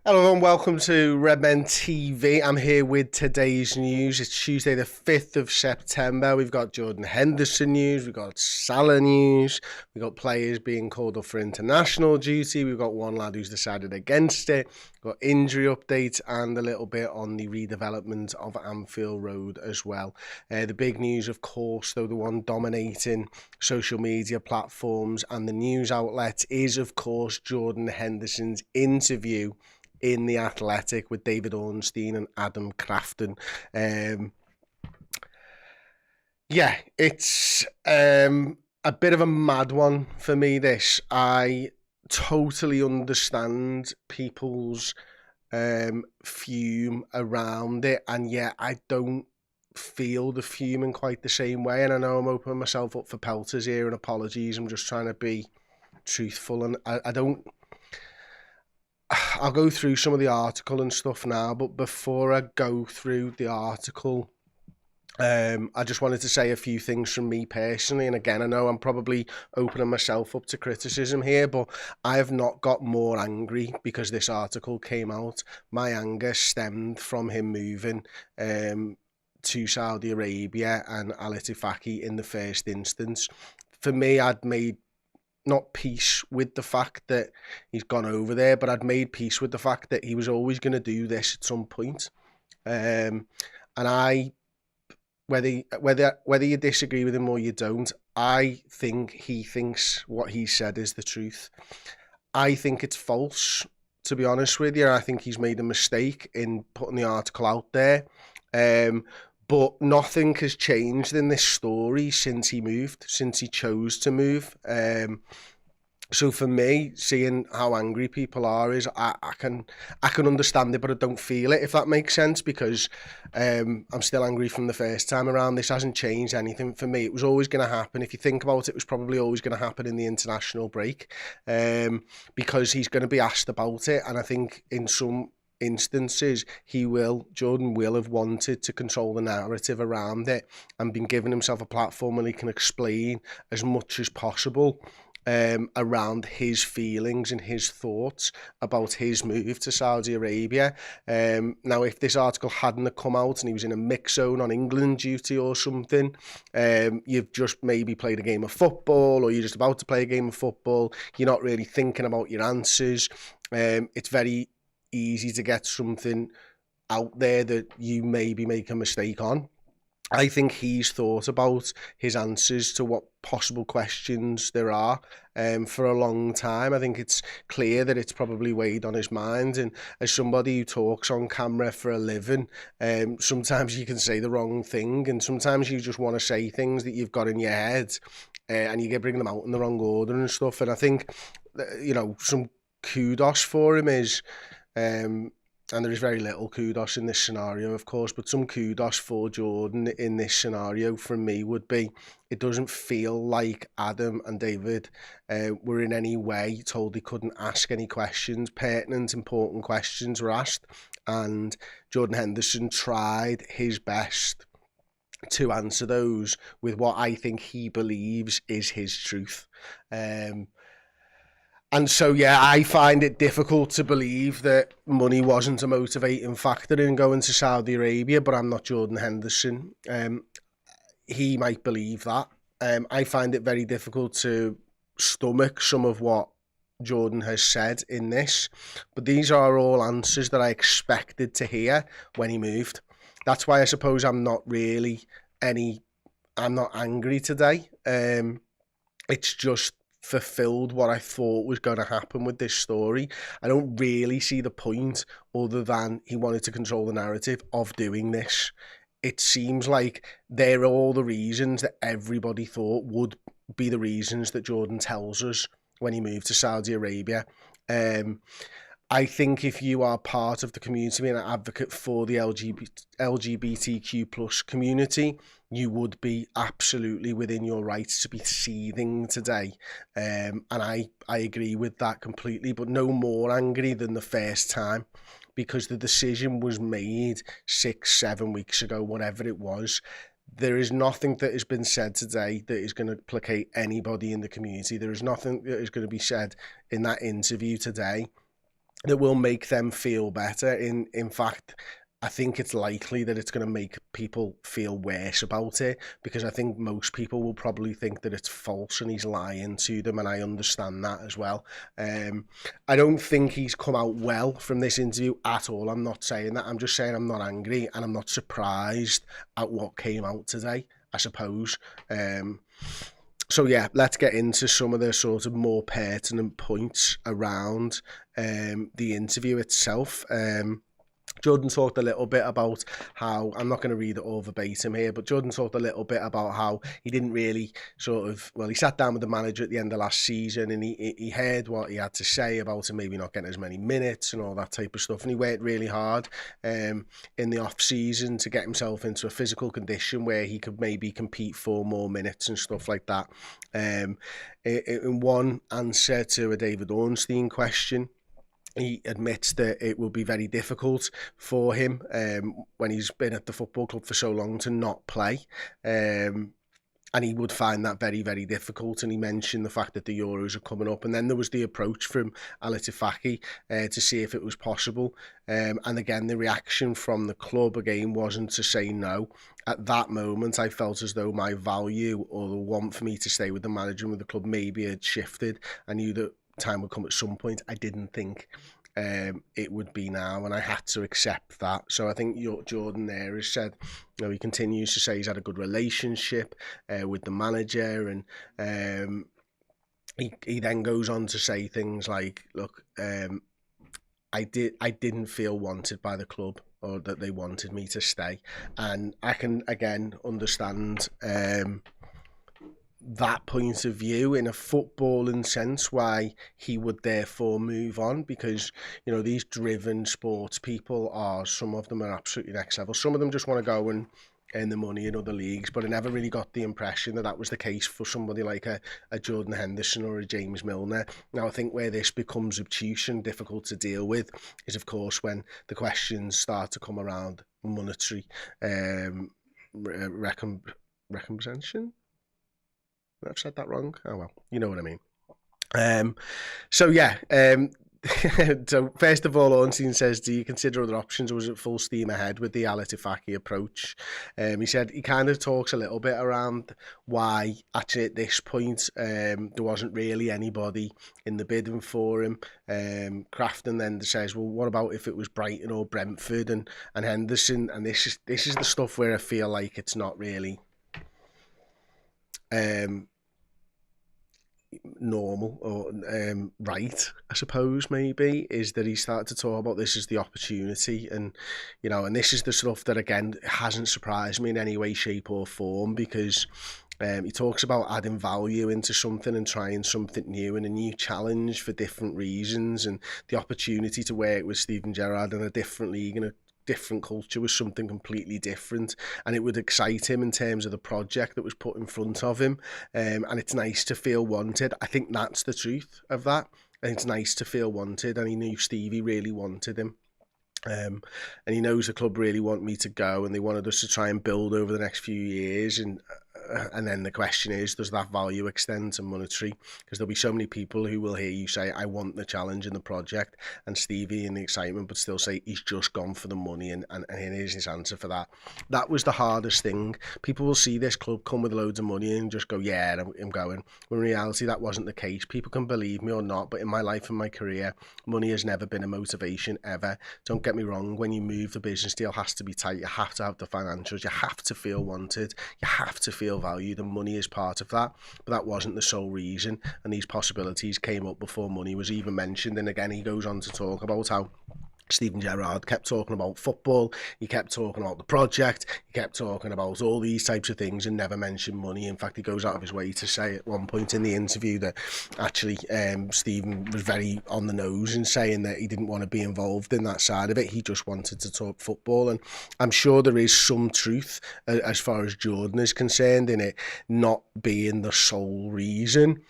Hello everyone, welcome to Redmen TV. I'm here with today's news. It's Tuesday the 5th of September. We've got Jordan Henderson news, we've got Salah news, we've got players being called up for international duty, we've got one lad who's decided against it, we've got injury updates and a little bit on the redevelopment of Anfield Road as well. The big news, of course, though, the one dominating social media platforms and the news outlets is, of course, Jordan Henderson's interview in the Athletic with David Ornstein and Adam Crafton. It's a bit of a mad one for me, this. I totally understand people's fume around it, and yet I don't feel the fume in quite the same way. And I know I'm opening myself up for pelters here, and apologies. I'm just trying to be truthful, and I don't... I'll go through some of the article and stuff now, but before I go through the article, I just wanted to say a few things from me personally. And again, I know I'm probably opening myself up to criticism here, but I have not got more angry because this article came out. My anger stemmed from him moving to Saudi Arabia and Al-Ettifaq in the first instance. For me, I'd made not peace with the fact that he's gone over there, but I'd made peace with the fact that he was always going to do this at some point. And whether you disagree with him or you don't, I think he thinks what he said is the truth. I think it's false, to be honest with you. I think he's made a mistake in putting the article out there. But nothing has changed in this story since he moved, since he chose to move. So for me, seeing how angry people are is I can understand it, but I don't feel it, if that makes sense, because I'm still angry from the first time around. This hasn't changed anything for me. It was always going to happen. If you think about it, it was probably always going to happen in the international break, because he's going to be asked about it. And I think in some instances Jordan will have wanted to control the narrative around it and been giving himself a platform where he can explain as much as possible around his feelings and his thoughts about his move to Saudi Arabia. Now, if this article hadn't come out and he was in a mix zone on England duty or something, you've just maybe played a game of football, or you're just about to play a game of football, you're not really thinking about your answers. It's very easy to get something out there that you maybe make a mistake on. I think he's thought about his answers to what possible questions there are for a long time. I think it's clear that it's probably weighed on his mind. And as somebody who talks on camera for a living, sometimes you can say the wrong thing, and sometimes you just want to say things that you've got in your head, and you get bring them out in the wrong order and stuff. And I think, some kudos for him is... and there is very little kudos in this scenario, of course, but some kudos for Jordan in this scenario from me would be, it doesn't feel like Adam and David were in any way told they couldn't ask any questions. Pertinent, important questions were asked, and Jordan Henderson tried his best to answer those with what I think he believes is his truth. And so, I find it difficult to believe that money wasn't a motivating factor in going to Saudi Arabia, but I'm not Jordan Henderson. He might believe that. I find it very difficult to stomach some of what Jordan has said in this, but these are all answers that I expected to hear when he moved. That's why I suppose I'm not angry today. It's just fulfilled what I thought was going to happen with this story. I don't really see the point other than he wanted to control the narrative of doing this. It seems like they're all the reasons that everybody thought would be the reasons that Jordan tells us when he moved to Saudi Arabia. I think if you are part of the community and an advocate for the LGBTQ plus community, you would be absolutely within your rights to be seething today. And I agree with that completely, but no more angry than the first time, because the decision was made 6-7 weeks ago, whatever it was. There is nothing that has been said today that is going to placate anybody in the community. There is nothing that is going to be said in that interview today that will make them feel better. In fact, I think it's likely that it's going to make people feel worse about it, because I think most people will probably think that it's false and he's lying to them, and I understand that as well. I don't think he's come out well from this interview at all. I'm not saying that. I'm just saying I'm not angry, and I'm not surprised at what came out today, I suppose. So yeah, let's get into some of the sort of more pertinent points around the interview itself. Jordan talked a little bit about how, I'm not going to read it all verbatim here, but Jordan talked a little bit about how he didn't really he sat down with the manager at the end of last season, and he heard what he had to say about him maybe not getting as many minutes and all that type of stuff, and he worked really hard in the off season to get himself into a physical condition where he could maybe compete for more minutes and stuff like that. In one answer to a David Ornstein question, he admits that it will be very difficult for him when he's been at the football club for so long to not play. And he would find that very, very difficult. And he mentioned the fact that the Euros are coming up. And then there was the approach from Al-Ettifaq to see if it was possible. And again, the reaction from the club, again, wasn't to say no. At that moment, I felt as though my value, or the want for me to stay with the manager and with the club, maybe had shifted. I knew that time would come at some point. I didn't think it would be now, and I had to accept that. So I think Jordan there has said, he continues to say he's had a good relationship with the manager, and he then goes on to say things like, look, I didn't feel wanted by the club, or that they wanted me to stay. And I can again understand that point of view in a footballing sense, why he would therefore move on, because these driven sports people some of them are absolutely next level. Some of them just want to go and earn the money in other leagues, but I never really got the impression that was the case for somebody like a Jordan Henderson or a James Milner. Now I think where this becomes obtuse and difficult to deal with is, of course, when the questions start to come around monetary recompensation. I've said that wrong. Oh well, you know what I mean. So yeah. So first of all, Ornstein says, do you consider other options, or was it full steam ahead with the Al-Ettifaq approach? He said he kind of talks a little bit around why actually at this point there wasn't really anybody in the bidding for him. Crafton then says, well, what about if it was Brighton or Brentford and Henderson? And this is the stuff where I feel like it's not really normal or right, I suppose, maybe, is that he started to talk about this as the opportunity, and and this is the stuff that again hasn't surprised me in any way, shape or form, because he talks about adding value into something and trying something new and a new challenge for different reasons, and the opportunity to work with Steven Gerrard in a different league and a different culture was something completely different, and it would excite him in terms of the project that was put in front of him, and it's nice to feel wanted. I think that's the truth of that, and it's nice to feel wanted, and he knew Stevie really wanted him. And he knows the club really want me to go, and they wanted us to try and build over the next few years, and then the question is, does that value extend to monetary? Because there'll be so many people who will hear you say, I want the challenge and the project, and Stevie in the excitement, but still say he's just gone for the money, and here's his answer for that. That was the hardest thing. People will see this club come with loads of money and just go, yeah, I'm going. When in reality, that wasn't the case. People can believe me or not, but in my life and my career, money has never been a motivation, ever. Don't get me wrong, when you move, the business deal has to be tight. You have to have the financials. You have to feel wanted. You have to feel valued, and money is part of that, but that wasn't the sole reason, and these possibilities came up before money was even mentioned. And again, he goes on to talk about how Steven Gerrard kept talking about football, he kept talking about the project, he kept talking about all these types of things and never mentioned money. In fact, he goes out of his way to say at one point in the interview that actually Steven was very on the nose in saying that he didn't want to be involved in that side of it. He just wanted to talk football, and I'm sure there is some truth as far as Jordan is concerned in it not being the sole reason.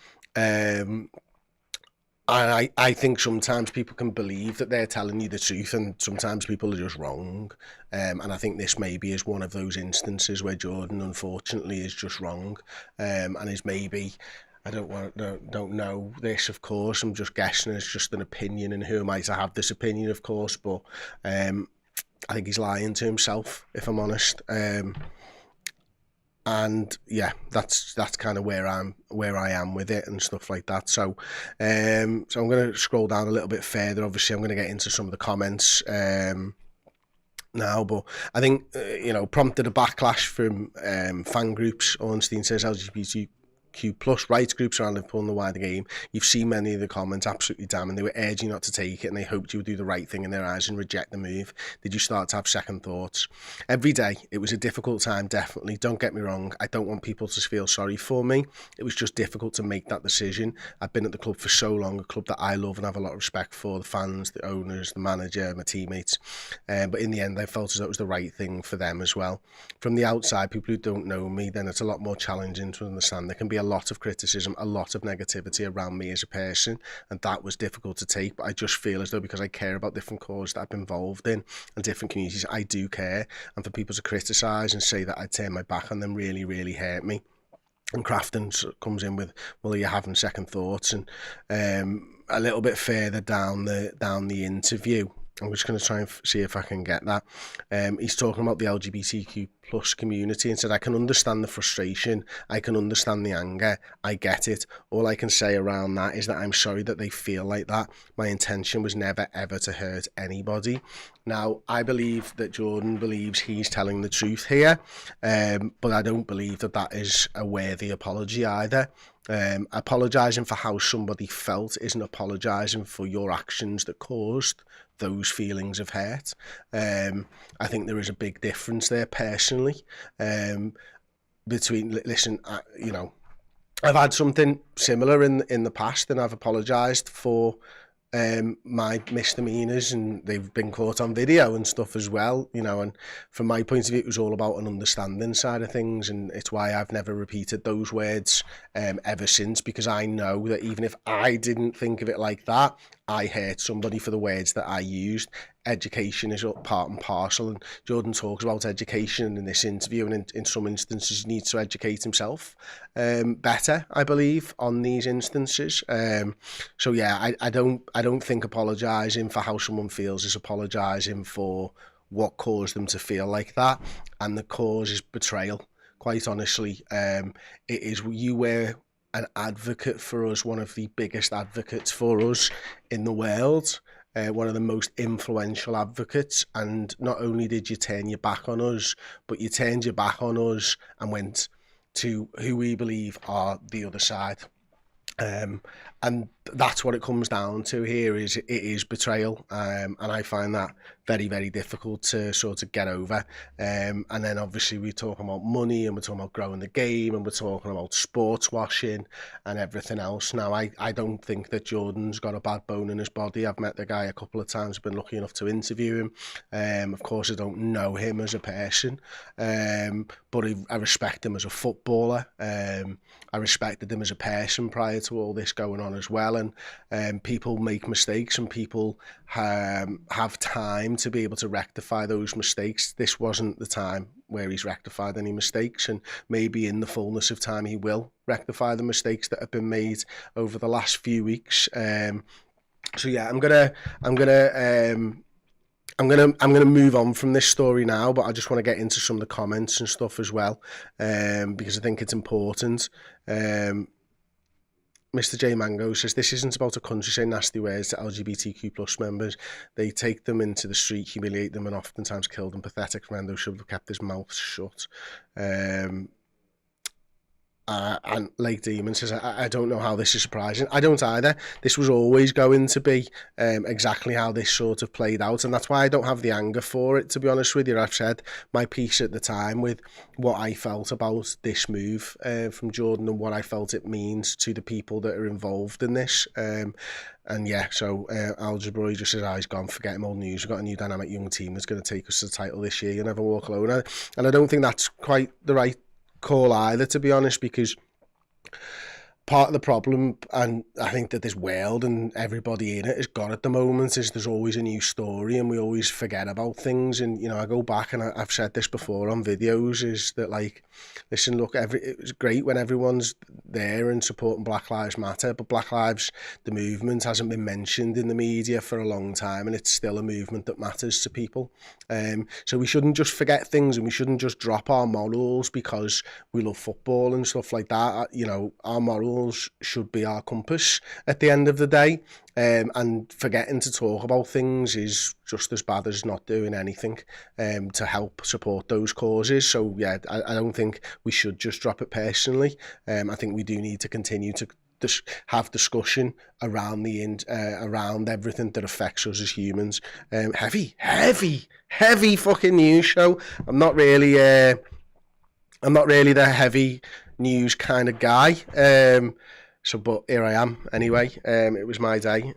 And I think sometimes people can believe that they're telling you the truth, and sometimes people are just wrong. And I think this maybe is one of those instances where Jordan, unfortunately, is just wrong, and is maybe I don't know this, of course. I'm just guessing. It's just an opinion, and who am I to have this opinion, of course? But I think he's lying to himself, if I'm honest. And yeah, that's kind of where I am with it and stuff like that. So I'm going to scroll down a little bit further. Obviously, I'm going to get into some of the comments now, but I think prompted a backlash from fan groups. Ornstein says LGBTQ plus rights groups around Liverpool and the wider game. You've seen many of the comments absolutely damning. They were urging you not to take it, and they hoped you would do the right thing in their eyes and reject the move. Did you start to have second thoughts? Every day, it was a difficult time, definitely. Don't get me wrong. I don't want people to feel sorry for me. It was just difficult to make that decision. I've been at the club for so long, a club that I love and have a lot of respect for, the fans, the owners, the manager, my teammates. But in the end, I felt as though it was the right thing for them as well. From the outside, people who don't know me, then it's a lot more challenging to understand. There can be a lot of criticism, a lot of negativity around me as a person, and that was difficult to take. But I just feel as though, because I care about different causes that I've been involved in and different communities, I do care. And for people to criticise and say that I turn my back on them really, really hurt me. And Crafton comes in with, well, you're having second thoughts. And a little bit further down the interview, I'm just going to try and see if I can get that. He's talking about the LGBTQ plus community and said, I can understand the frustration. I can understand the anger. I get it. All I can say around that is that I'm sorry that they feel like that. My intention was never, ever to hurt anybody. Now, I believe that Jordan believes he's telling the truth here, but I don't believe that that is a worthy apology either. Apologising for how somebody felt isn't apologising for your actions that caused those feelings of hurt. I think there is a big difference there personally, between, listen, I've had something similar in the past, and I've apologised for my misdemeanors, and they've been caught on video and stuff as well, and from my point of view, it was all about an understanding side of things, and it's why I've never repeated those words ever since, because I know that even if I didn't think of it like that, I hurt somebody for the words that I used. Education is part and parcel, and Jordan talks about education in this interview, and in some instances he needs to educate himself better, I believe, on these instances. So yeah, I don't think apologising for how someone feels is apologising for what caused them to feel like that, and the cause is betrayal, quite honestly. It is, you were an advocate for us, one of the biggest advocates for us in the world, one of the most influential advocates, and not only did you turn your back on us, but you turned your back on us and went to who we believe are the other side. And that's what it comes down to here, is it is betrayal, and I find that very, very difficult to sort of get over. And then obviously we're talking about money, and we're talking about growing the game, and we're talking about sports washing and everything else. Now, I don't think that Jordan's got a bad bone in his body. I've met the guy a couple of times, I've been lucky enough to interview him. Of course, I don't know him as a person, but I respect him as a footballer. I respected him as a person prior to all this going on as well. And people make mistakes, and people have time to be able to rectify those mistakes. This wasn't the time where he's rectified any mistakes, and maybe in the fullness of time he will rectify the mistakes that have been made over the last few weeks. So yeah, I'm gonna move on from this story now, but I just want to get into some of the comments and stuff as well, because I think it's important. Mr. J Mango says, this isn't about a country saying nasty words to LGBTQ plus members. They take them into the street, humiliate them, and oftentimes kill them. Pathetic. Fernando should have kept his mouth shut. And Lake Demon says, I don't know how this is surprising. I don't either. This was always going to be exactly how this sort of played out, and that's why I don't have the anger for it, to be honest with you. I've said my piece at the time with what I felt about this move from Jordan, and what I felt it means to the people that are involved in this. And yeah, so Algebra just says, he's gone, forget him, old news. We've got a new dynamic young team that's going to take us to the title this year. You'll never walk alone. And I don't think that's quite the right call either, to be honest, because part of the problem, and I think that this world and everybody in it has got at the moment, is there's always a new story and we always forget about things. And, you know, I go back and I've said this before on videos, is that, like, listen, look, it was great when everyone's there and supporting Black Lives Matter, but Black Lives, the movement, hasn't been mentioned in the media for a long time, and it's still a movement that matters to people. So we shouldn't just forget things, and we shouldn't just drop our morals because we love football and stuff like that. You know, our morals should be our compass at the end of the day, and forgetting to talk about things is just as bad as not doing anything to help support those causes. So yeah, I don't think we should just drop it personally. I think we do need to continue to have discussion around around everything that affects us as humans. Heavy fucking news show. I'm not really the heavy news kind of guy. But here I am anyway. It was my day.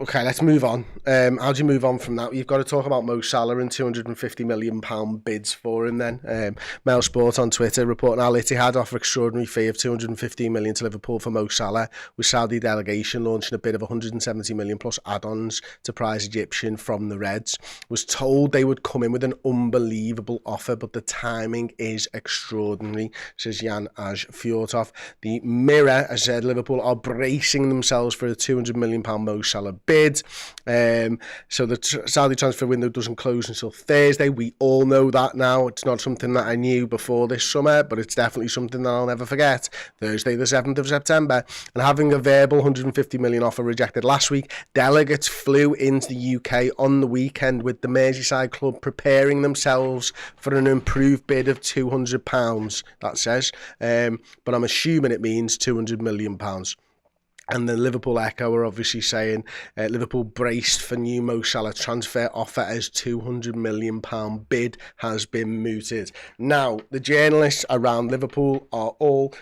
Okay, let's move on. How do you move on from that? You've got to talk about Mo Salah and £250 million bids for him then. Mail Sport on Twitter reporting Al-Ittihad offer extraordinary fee of £215 million to Liverpool for Mo Salah, with Saudi delegation launching a bid of £170 million plus add-ons to prize Egyptian from the Reds. Was told they would come in with an unbelievable offer, but the timing is extraordinary, says Jan Fjortov. The Mirror has said Liverpool are bracing themselves for a £200 million Mo Salah bid. So the Saudi transfer window doesn't close until Thursday. We all know that now. It's not something that I knew before this summer, but it's definitely something that I'll never forget. Thursday the 7th of September. And having a verbal £150 million offer rejected last week, delegates flew into the UK on the weekend, with the Merseyside club preparing themselves for an improved bid of £200, that says. But I'm assuming it means £200 million. And the Liverpool Echo are obviously saying Liverpool braced for new Mo Salah transfer offer as £200 million bid has been mooted. Now, the journalists around Liverpool are all,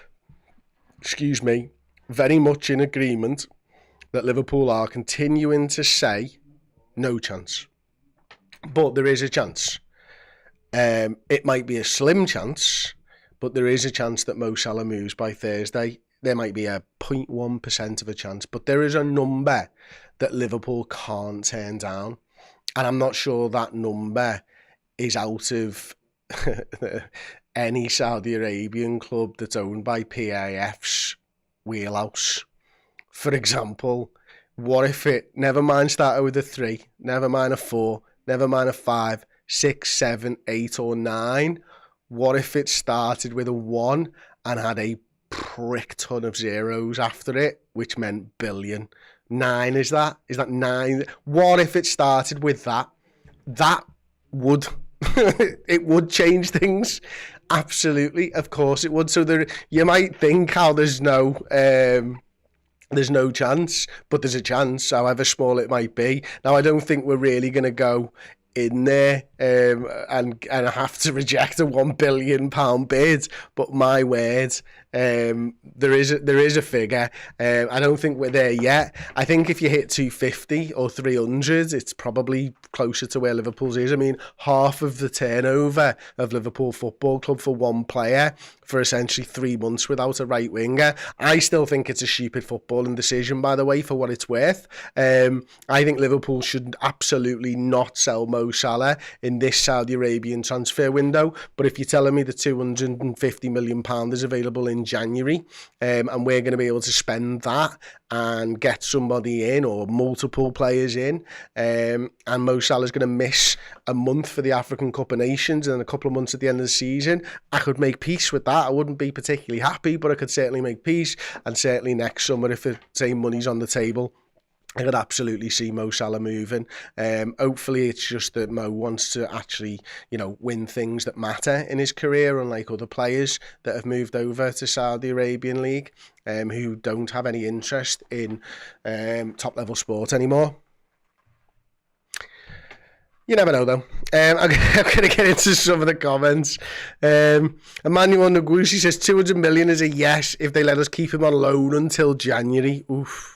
very much in agreement that Liverpool are continuing to say no chance. But there is a chance. It might be a slim chance, but there is a chance that Mo Salah moves by Thursday. There might be a 0.1% of a chance, but there is a number that Liverpool can't turn down. And I'm not sure that number is out of any Saudi Arabian club that's owned by PAF's wheelhouse. For example, what if it, never mind started with a 3, never mind a 4, never mind a 5, 6, 7, 8 or 9, what if it started with a 1 and had a prick ton of zeros after it, which meant billion? 9, is that 9? What if it started with that? That would it would change things. Absolutely, of course it would. So there, you might think how there's no chance, but there's a chance, however small it might be. Now, I don't think we're really going to go in there and have to reject a £1 billion bid, but my word, there is a figure. I don't think we're there yet. I think if you hit 250 or 300, it's probably closer to where Liverpool's is. I mean, half of the turnover of Liverpool Football Club for one player for essentially 3 months without a right winger. I still think it's a stupid footballing decision, by the way, for what it's worth. I think Liverpool should absolutely not sell Mo Salah in this Saudi Arabian transfer window. But if you're telling me the £250 million is available in January, and we're going to be able to spend that and get somebody in or multiple players in, and Mo Salah's going to miss a month for the African Cup of Nations and a couple of months at the end of the season, I could make peace with that. I wouldn't be particularly happy, but I could certainly make peace. And certainly next summer, if the same money's on the table, I could absolutely see Mo Salah moving. Hopefully it's just that Mo wants to actually, win things that matter in his career, unlike other players that have moved over to Saudi Arabian League, who don't have any interest in top-level sport anymore. You never know, though. I'm going to get into some of the comments. Emmanuel Nagusi says 200 million is a yes if they let us keep him on loan until January. Oof.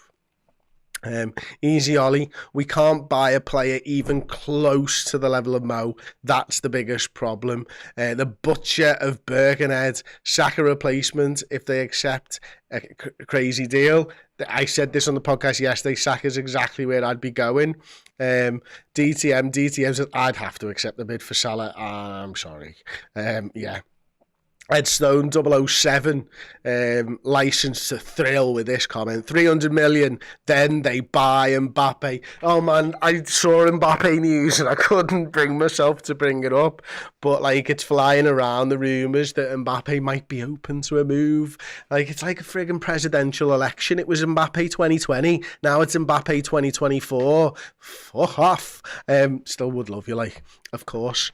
Easy Ollie, we can't buy a player even close to the level of Mo. That's the biggest problem. The butcher of Birkenhead, Saka replacement if they accept a crazy deal. I said this on the podcast yesterday, Saka's exactly where I'd be going. DTM said I'd have to accept the bid for Salah. I'm sorry. Yeah. Ed Stone 007 licensed to thrill with this comment. 300 million, then they buy Mbappe. Oh man, I saw Mbappe news and I couldn't bring myself to bring it up. But like, it's flying around the rumours that Mbappe might be open to a move. Like, it's like a friggin' presidential election. It was Mbappe 2020. Now it's Mbappe 2024. Fuck off. Still would love you, like, of course.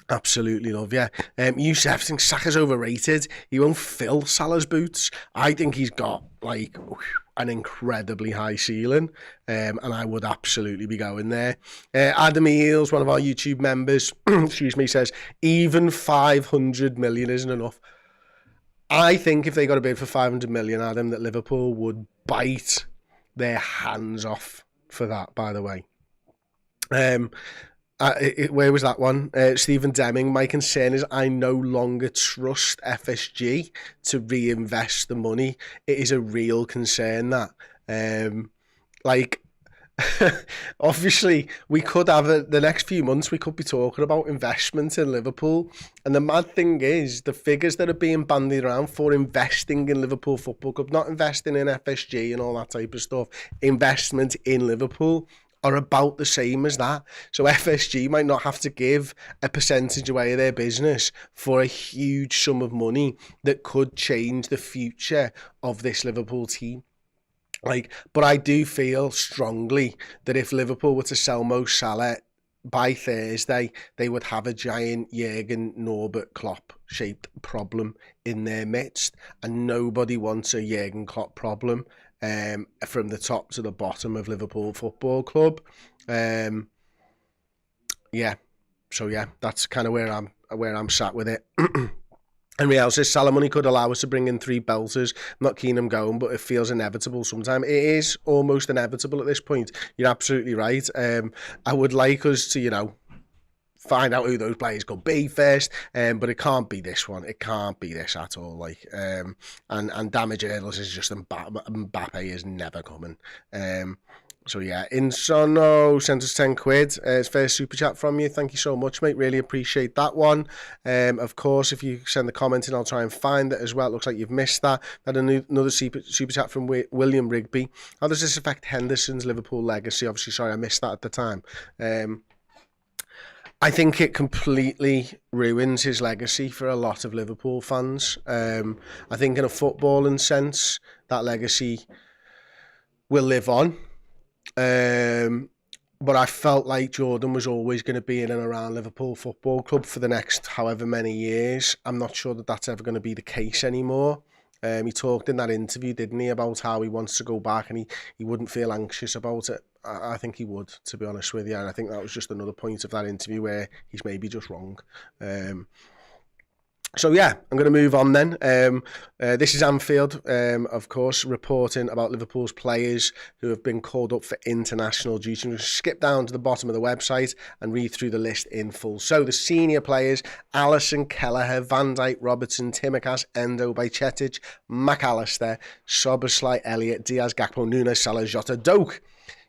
Absolutely love, yeah. Youssef thinks Saka's overrated. He won't fill Salah's boots. I think he's got like an incredibly high ceiling, and I would absolutely be going there. Adam Eels, one of our YouTube members, excuse me, says even 500 million isn't enough. I think if they got a bid for 500 million, Adam, that Liverpool would bite their hands off for that, by the way. Where was that one? Stephen Deming, my concern is I no longer trust FSG to reinvest the money. It is a real concern that. Obviously, we could have the next few months, we could be talking about investment in Liverpool. And the mad thing is, the figures that are being bandied around for investing in Liverpool Football Club, not investing in FSG and all that type of stuff, investment in Liverpool, are about the same as that. So FSG might not have to give a percentage away of their business for a huge sum of money that could change the future of this Liverpool team. But I do feel strongly that if Liverpool were to sell Mo Salah by Thursday, they would have a giant Jurgen Norbert Klopp shaped problem in their midst, and nobody wants a Jurgen Klopp problem. From the top to the bottom of Liverpool Football Club. So that's kind of where I'm sat with it. And Real says Salah money could allow us to bring in 3 belters. I'm not keen on going, but it feels inevitable sometimes. It is almost inevitable at this point. You're absolutely right. I would like us to, find out who those players could be first, but it can't be this one. It can't be this at all. And damage earless is just Mbappe is never coming. Insono sent us 10 quid. It's first super chat from you. Thank you so much, mate. Really appreciate that one. Of course, if you send the comment in, I'll try and find it as well. It looks like you've missed that. Had another super chat from William Rigby. How does this affect Henderson's Liverpool legacy? Obviously, sorry, I missed that at the time. I think it completely ruins his legacy for a lot of Liverpool fans. I think in a footballing sense, that legacy will live on. But I felt like Jordan was always going to be in and around Liverpool Football Club for the next however many years. I'm not sure that that's ever going to be the case anymore. He talked in that interview, didn't he, about how he wants to go back and he wouldn't feel anxious about it. I think he would, to be honest with you. And I think that was just another point of that interview where he's maybe just wrong. I'm going to move on then. This is Anfield, of course, reporting about Liverpool's players who have been called up for international duty. We'll skip down to the bottom of the website and read through the list in full. So the senior players: Alisson, Kelleher, Van Dijk, Robertson, Tsimikas, Endo, Bajcetic, McAllister, Szoboszlai, Elliott, Diaz, Gakpo, Nunes, Salah, Jota, Doak.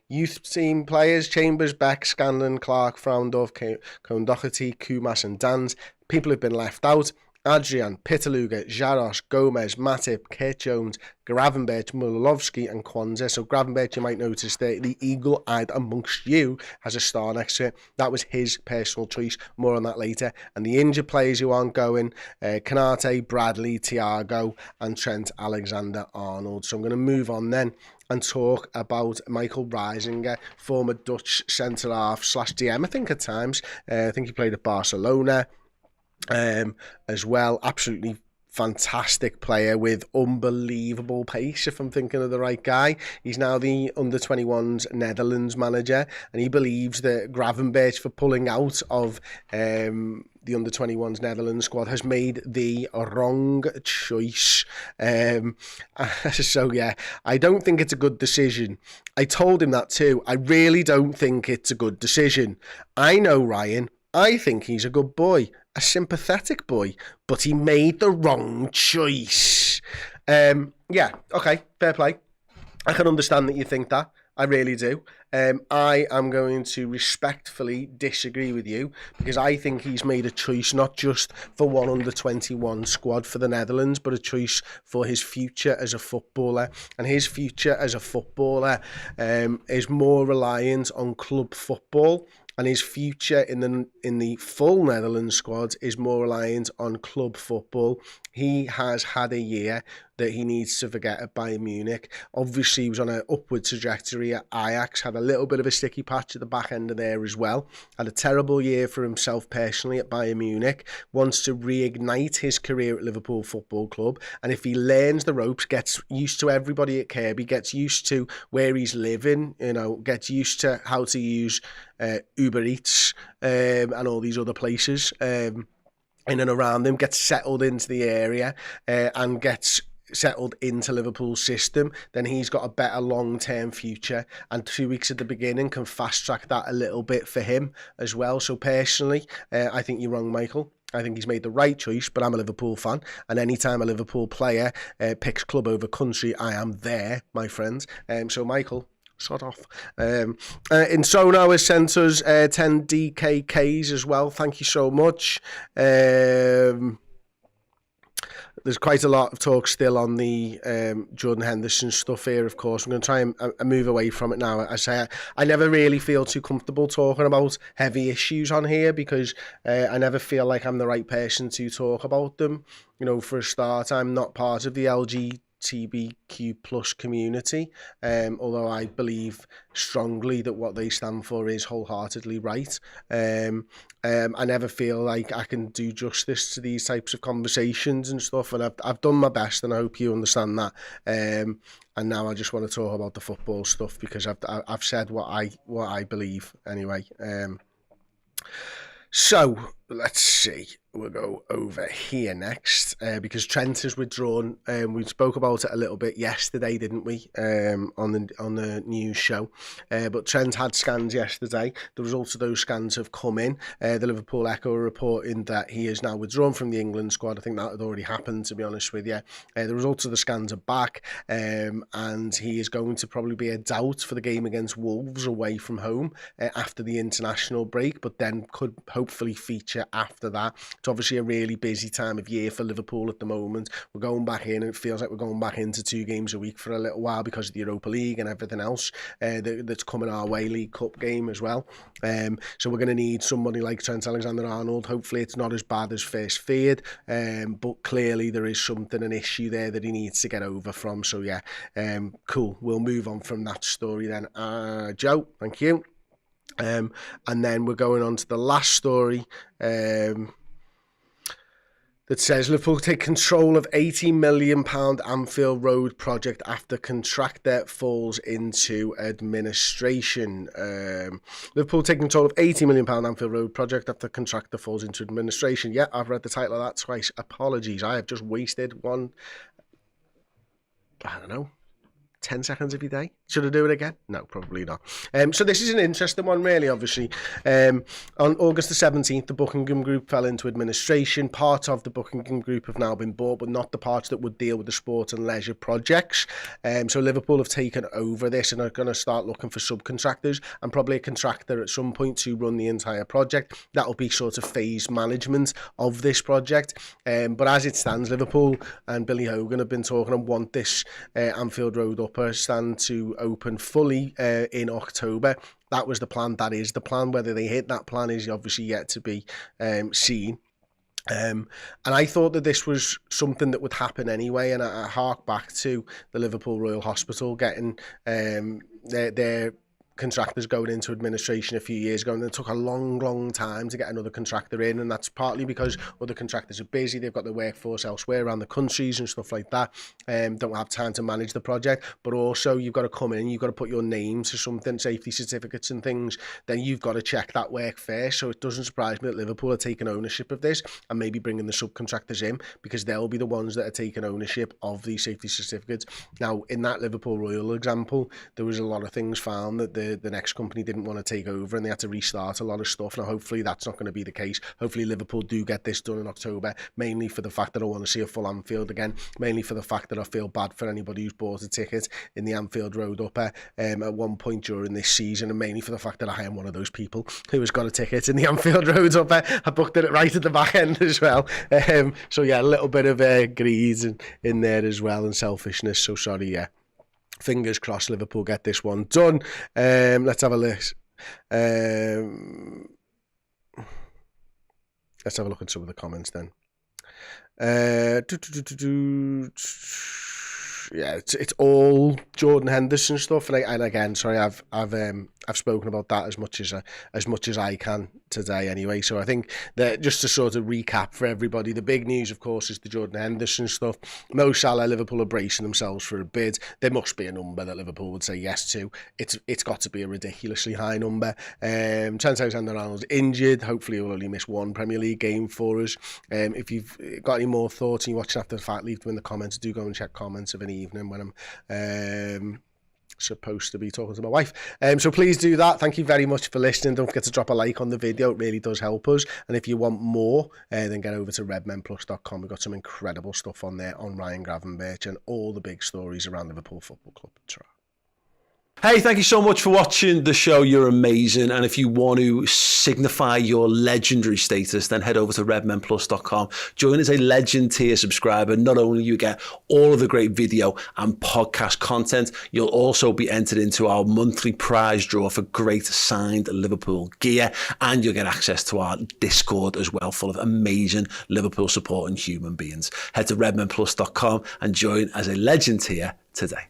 Youth team players: Chambers, Beck, Scanlon, Clark, Fraundorf, Cone Doherty, Kumas and Dans. People who've been left out: Adrian, Pitaluga, Jaros, Gomez, Matip, Kurt Jones, Gravenberch, Mulovski and Kwanzaa. So Gravenberch, you might notice that the eagle-eyed amongst you has a star next to it. That was his personal choice. More on that later. And the injured players who aren't going: Kanate, Bradley, Thiago and Trent Alexander-Arnold. So I'm going to move on then and talk about Michael Reisinger, former Dutch centre-half / DM, I think at times. I think he played at Barcelona as well. Absolutely fantastic player with unbelievable pace, if I'm thinking of the right guy. He's now the under-21s Netherlands manager, and he believes that Gravenberch, for pulling out of the under-21s Netherlands squad has made the wrong choice. So yeah, I don't think it's a good decision. I told him that too. I really don't think it's a good decision. I know Ryan. I think he's a good boy, a sympathetic boy, but he made the wrong choice. Yeah, okay, fair play. I can understand that you think that. I really do. I am going to respectfully disagree with you because I think he's made a choice not just for one under-21 squad for the Netherlands, but a choice for his future as a footballer. And his future as a footballer is more reliant on club football, and his future in the full Netherlands squad is more reliant on club football. He has had a year that he needs to forget at Bayern Munich. Obviously, he was on an upward trajectory at Ajax, had a little bit of a sticky patch at the back end of there as well. Had a terrible year for himself personally at Bayern Munich. Wants to reignite his career at Liverpool Football Club. And if he learns the ropes, gets used to everybody at Kirby, gets used to where he's living, gets used to how to use Uber Eats and all these other places in and around him, gets settled into the area and gets settled into Liverpool's system, then he's got a better long-term future, and 2 weeks at the beginning can fast-track that a little bit for him as well. So personally, I think you're wrong, Michael. I think he's made the right choice, but I'm a Liverpool fan, and anytime a Liverpool player picks club over country, I am there, my friends. So Michael, sod off. And Sono has sent us 10 DKKs as well. Thank you so much. There's quite a lot of talk still on the Jordan Henderson stuff here, of course. I'm going to try and move away from it now. I say I never really feel too comfortable talking about heavy issues on here because I never feel like I'm the right person to talk about them. For a start, I'm not part of the LGBTQ plus community, although I believe strongly that what they stand for is wholeheartedly right. I never feel like I can do justice to these types of conversations and stuff, and I've done my best, and I hope you understand that. And now I just want to talk about the football stuff because I've said what I believe anyway. So let's see. We'll go over here next because Trent has withdrawn. We spoke about it a little bit yesterday, didn't we? On the news show. But Trent had scans yesterday. The results of those scans have come in. The Liverpool Echo are reporting that he is now withdrawn from the England squad. I think that had already happened, to be honest with you. The results of the scans are back, and he is going to probably be a doubt for the game against Wolves away from home after the international break, but then could hopefully feature after that. It's obviously a really busy time of year for Liverpool at the moment. We're going back in, and it feels like we're going back into 2 games a week for a little while because of the Europa League and everything else that's coming our way, League Cup game as well. So we're going to need somebody like Trent Alexander-Arnold. Hopefully it's not as bad as first feared, but clearly there is an issue there that he needs to get over from. So yeah, cool. We'll move on from that story then. Joe, thank you. And then we're going on to the last story that says Liverpool take control of £80 million Anfield Road project after contractor falls into administration. Liverpool take control of £80 million Anfield Road project after contractor falls into administration. Yeah, I've read the title of that twice. Apologies. I have just wasted 10 seconds of your day. Should I do it again? No, probably not. So this is an interesting one, really, obviously. On August the 17th, the Buckingham Group fell into administration. Part of the Buckingham Group have now been bought, but not the parts that would deal with the sport and leisure projects. So Liverpool have taken over this and are going to start looking for subcontractors and probably a contractor at some point to run the entire project. That'll be sort of phased management of this project. But as it stands, Liverpool and Billy Hogan have been talking and want this Anfield Road upper stand to open fully in October. That was the plan. That is the plan. Whether they hit that plan is obviously yet to be seen. And I thought that this was something that would happen anyway, and I hark back to the Liverpool Royal Hospital getting their contractors going into administration a few years ago, and it took a long time to get another contractor in, and that's partly because other contractors are busy, they've got their workforce elsewhere around the countries and stuff like that, don't have time to manage the project. But also you've got to come in, you've got to put your name to something, safety certificates and things, then you've got to check that work first. So it doesn't surprise me that Liverpool are taking ownership of this and maybe bringing the subcontractors in, because they'll be the ones that are taking ownership of these safety certificates. Now, in that Liverpool Royal example, there was a lot of things found that the next company didn't want to take over, and they had to restart a lot of stuff. Now, hopefully that's not going to be the case. Hopefully Liverpool do get this done in October, mainly for the fact that I want to see a full Anfield again, mainly for the fact that I feel bad for anybody who's bought a ticket in the Anfield Road upper at one point during this season, and mainly for the fact that I am one of those people who has got a ticket in the Anfield Road upper. I booked it right at the back end as well. So yeah, a little bit of greed in there as well, and selfishness. So sorry, yeah. Fingers crossed Liverpool get this one done. Let's have a list. Let's have a look at some of the comments then. Yeah, it's all Jordan Henderson stuff, and again, sorry, I've spoken about that as much as I can today anyway. So I think that, just to sort of recap for everybody, the big news, of course, is the Jordan Henderson stuff. Mo Salah, Liverpool are bracing themselves for a bid. There must be a number that Liverpool would say yes to. It's got to be a ridiculously high number. Trent Alexander-Arnold's injured. Hopefully he'll only miss one Premier League game for us. If you've got any more thoughts and you're watching after the fact, leave them in the comments. Do go and check comments of an evening when I'm supposed to be talking to my wife. So please do that. Thank you very much for listening. Don't forget to drop a like on the video. It really does help us. And if you want more, then get over to redmenplus.com. We've got some incredible stuff on there on Ryan Gravenberch and all the big stories around Liverpool Football Club. Hey, thank you so much for watching the show. You're amazing. And if you want to signify your legendary status, then head over to redmenplus.com. Join as a legend tier subscriber. Not only you get all of the great video and podcast content, you'll also be entered into our monthly prize draw for great signed Liverpool gear, and you'll get access to our Discord as well, full of amazing Liverpool supporting human beings. Head to redmenplus.com and join as a legend tier today.